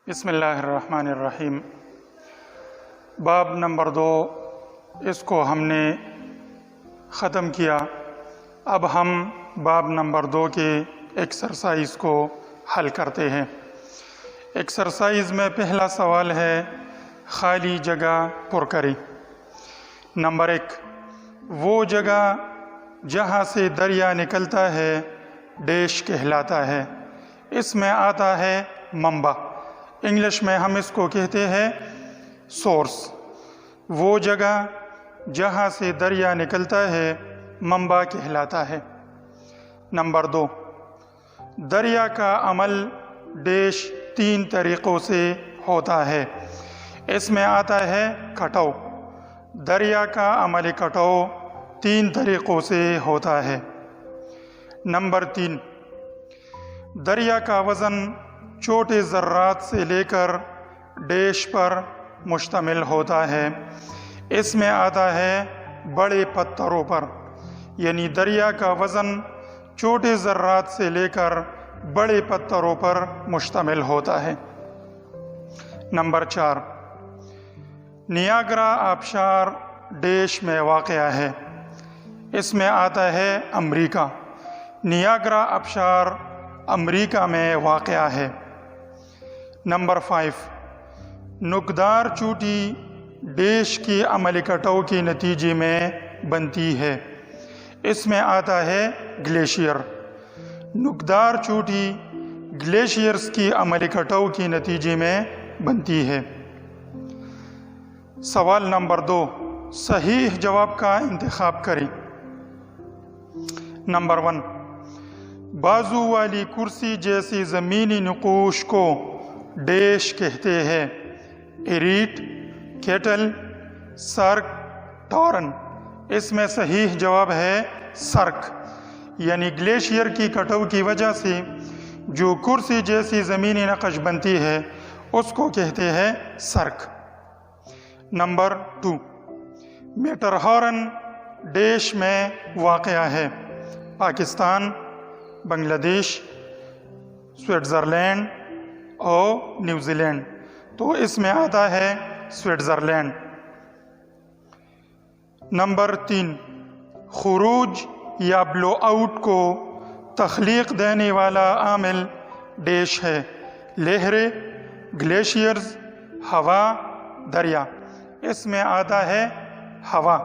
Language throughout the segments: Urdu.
بسم اللہ الرحمن الرحیم۔ باب نمبر 2 اس کو ہم نے ختم کیا۔ اب ہم باب نمبر 2 کے ایکسرسائز کو حل کرتے ہیں۔ ایکسرسائز میں پہلا سوال ہے خالی جگہ پر کریں۔ نمبر 1، وہ جگہ جہاں سے دریا نکلتا ہے ڈیش کہلاتا ہے۔ اس میں آتا ہے منبع، انگلش میں ہم اس کو کہتے ہیں سورس۔ وہ جگہ جہاں سے دریا نکلتا ہے منبع کہلاتا ہے۔ نمبر 2، دریا کا عمل ڈیش 3 طریقوں سے ہوتا ہے۔ اس میں آتا ہے کٹاؤ۔ دریا کا عمل کٹاؤ 3 طریقوں سے ہوتا ہے۔ نمبر 3، دریا کا وزن چھوٹے ذرات سے لے کر ڈیش پر مشتمل ہوتا ہے۔ اس میں آتا ہے بڑے پتھروں پر، یعنی دریا کا وزن چھوٹے ذرات سے لے کر بڑے پتھروں پر مشتمل ہوتا ہے۔ نمبر 4، نیاگرا آبشار ڈیش میں واقع ہے۔ اس میں آتا ہے امریکہ۔ نیاگرا آبشار امریکہ میں واقع ہے۔ نمبر 5، نوکدار چوٹی ڈیش کی عمل کٹاؤ کے نتیجے میں بنتی ہے۔ اس میں آتا ہے گلیشیئر۔ نوکدار چوٹی گلیشیئرز کی عمل کٹاؤ کے نتیجے میں بنتی ہے۔ سوال نمبر 2، صحیح جواب کا انتخاب کریں۔ نمبر 1، بازو والی کرسی جیسی زمینی نقوش کو ڈیش کہتے ہیں؟ ایریٹ، کیٹل، سرک، ٹورن۔ اس میں صحیح جواب ہے سرک، یعنی گلیشیئر کی کٹاؤ کی وجہ سے جو کرسی جیسی زمینی نقش بنتی ہے اس کو کہتے ہیں سرک۔ نمبر 2، میٹرہارن ڈیش میں واقع ہے؟ پاکستان، بنگلہ دیش، سوئٹزرلینڈ اور نیوزی لینڈ۔ تو اس میں آتا ہے سوئٹزرلینڈ۔ نمبر 3، خروج یا بلو آؤٹ کو تخلیق دینے والا عامل ڈیش ہے؟ لہریں، گلیشیئرز، ہوا، دریا۔ اس میں آتا ہے ہوا،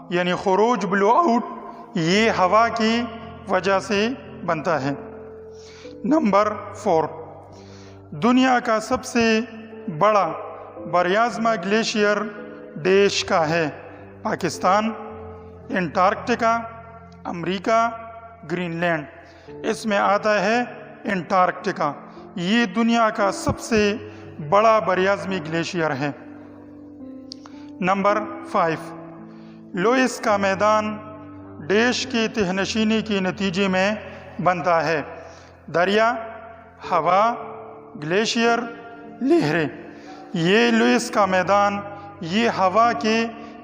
یعنی خروج بلو آؤٹ یہ ہوا کی وجہ سے بنتا ہے۔ نمبر 4، دنیا کا سب سے بڑا براعظمہ گلیشیئر ڈیش کا ہے؟ پاکستان، انٹارکٹیکا، امریکہ، گرین لینڈ۔ اس میں آتا ہے انٹارکٹیکا، یہ دنیا کا سب سے بڑا براعظمی گلیشیئر ہے۔ نمبر 5، لوئس کا میدان ڈیش کی تہ نشینی کے نتیجے میں بنتا ہے؟ دریا، ہوا، گلیشیئر، لہریں۔ یہ لوئس کا میدان یہ ہوا کے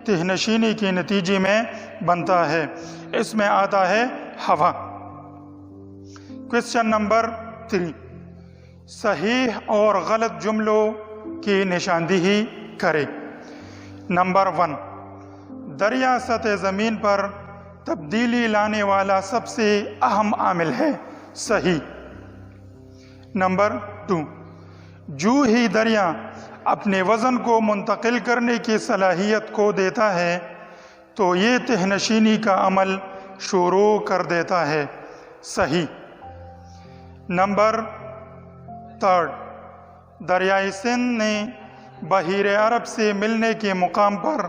تہ نشینی کے نتیجے میں بنتا ہے۔ اس میں آتا ہے ہوا۔ کویسچن نمبر 3، صحیح اور غلط جملوں کی نشاندہی کریں۔ نمبر 1، دریا سطح زمین پر تبدیلی لانے والا سب سے اہم عامل ہے؟ صحیح۔ نمبر 2، جو ہی دریا اپنے وزن کو منتقل کرنے کی صلاحیت کو دیتا ہے تو یہ تہ نشینی کا عمل شروع کر دیتا ہے؟ صحیح۔ نمبر 3، دریائے سندھ نے بحیر عرب سے ملنے کے مقام پر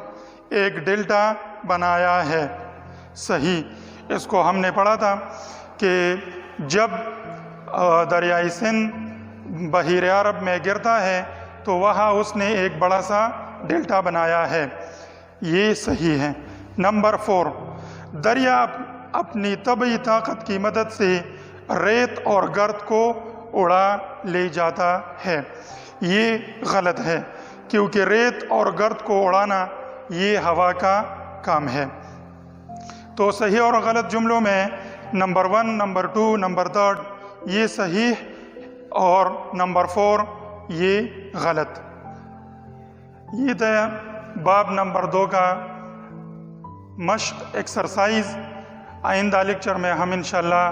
ایک ڈیلٹا بنایا ہے؟ صحیح۔ اس کو ہم نے پڑھا تھا کہ جب دریائے سندھ بحیر عرب میں گرتا ہے تو وہاں اس نے ایک بڑا سا ڈیلٹا بنایا ہے، یہ صحیح ہے۔ نمبر 4، دریا اپنی طبعی طاقت کی مدد سے ریت اور گرد کو اڑا لے جاتا ہے؟ یہ غلط ہے، کیونکہ ریت اور گرد کو اڑانا یہ ہوا کا کام ہے۔ تو صحیح اور غلط جملوں میں نمبر 1، نمبر 2، نمبر 3 یہ صحیح، اور نمبر 4 یہ غلط. یہ تھا باب نمبر 2 کا مشق ایکسرسائز. آئندہ لیکچر میں ہم انشاءاللہ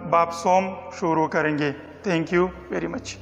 باب صوم شروع کریں گے. Thank you very much.